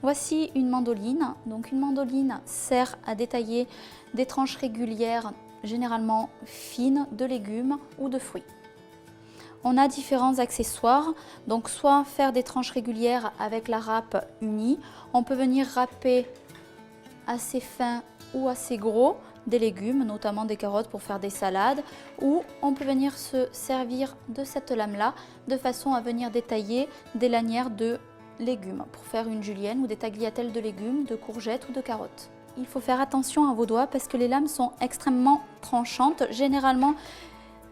Voici une mandoline. Donc une mandoline sert à détailler des tranches régulières, généralement fines, de légumes ou de fruits. On a différents accessoires, donc soit faire des tranches régulières avec la râpe unie, on peut venir râper assez fin ou assez gros des légumes, notamment des carottes pour faire des salades, ou on peut venir se servir de cette lame-là de façon à venir détailler des lanières de légumes pour faire une julienne ou des tagliatelles de légumes, de courgettes ou de carottes. Il faut faire attention à vos doigts parce que les lames sont extrêmement tranchantes. Généralement,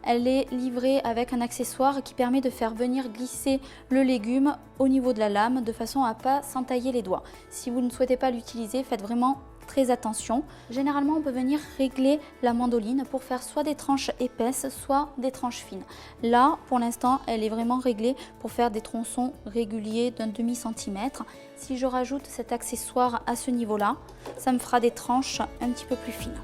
elle est livrée avec un accessoire qui permet de faire venir glisser le légume au niveau de la lame de façon à ne pas s'entailler les doigts. Si vous ne souhaitez pas l'utiliser, faites vraiment très attention. Généralement, on peut venir régler la mandoline pour faire soit des tranches épaisses, soit des tranches fines. Là, pour l'instant, elle est vraiment réglée pour faire des tronçons réguliers d'un demi-centimètre. Si je rajoute cet accessoire à ce niveau-là, ça me fera des tranches un petit peu plus fines.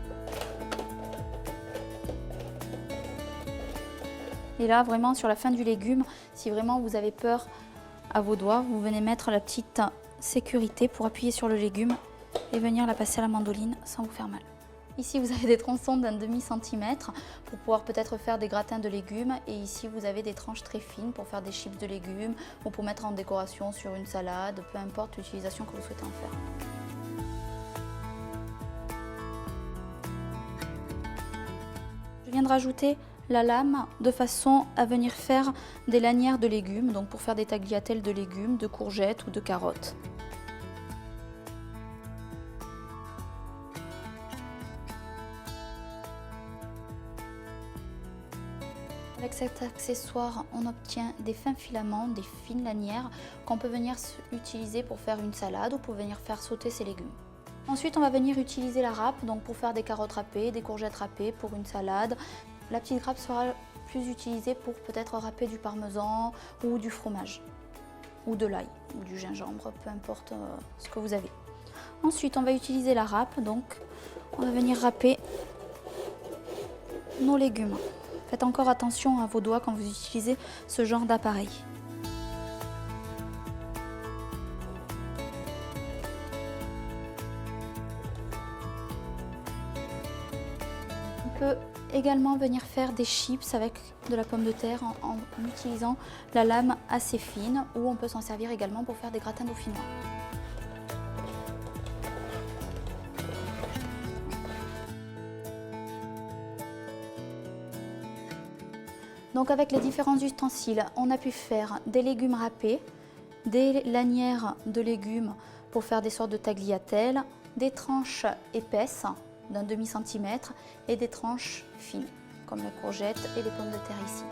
Et là, vraiment sur la fin du légume, si vraiment vous avez peur à vos doigts, vous venez mettre la petite sécurité pour appuyer sur le légume et venir la passer à la mandoline sans vous faire mal. Ici, vous avez des tronçons d'un demi-centimètre pour pouvoir peut-être faire des gratins de légumes. Et ici, vous avez des tranches très fines pour faire des chips de légumes ou pour mettre en décoration sur une salade, peu importe l'utilisation que vous souhaitez en faire. Je viens de rajouter la lame de façon à venir faire des lanières de légumes, donc pour faire des tagliatelles de légumes, de courgettes ou de carottes. Avec cet accessoire, on obtient des fins filaments, des fines lanières qu'on peut venir utiliser pour faire une salade ou pour venir faire sauter ses légumes. Ensuite, on va venir utiliser la râpe donc pour faire des carottes râpées, des courgettes râpées pour une salade. La petite râpe sera plus utilisée pour peut-être râper du parmesan ou du fromage, ou de l'ail, ou du gingembre, peu importe ce que vous avez. Ensuite, on va utiliser la râpe, donc on va venir râper nos légumes. Faites encore attention à vos doigts quand vous utilisez ce genre d'appareil. On peut également venir faire des chips avec de la pomme de terre en utilisant la lame assez fine, ou on peut s'en servir également pour faire des gratins dauphinois. Donc avec les différents ustensiles, on a pu faire des légumes râpés, des lanières de légumes pour faire des sortes de tagliatelles, des tranches épaisses d'un demi-centimètre et des tranches fines, comme les courgettes et les pommes de terre ici.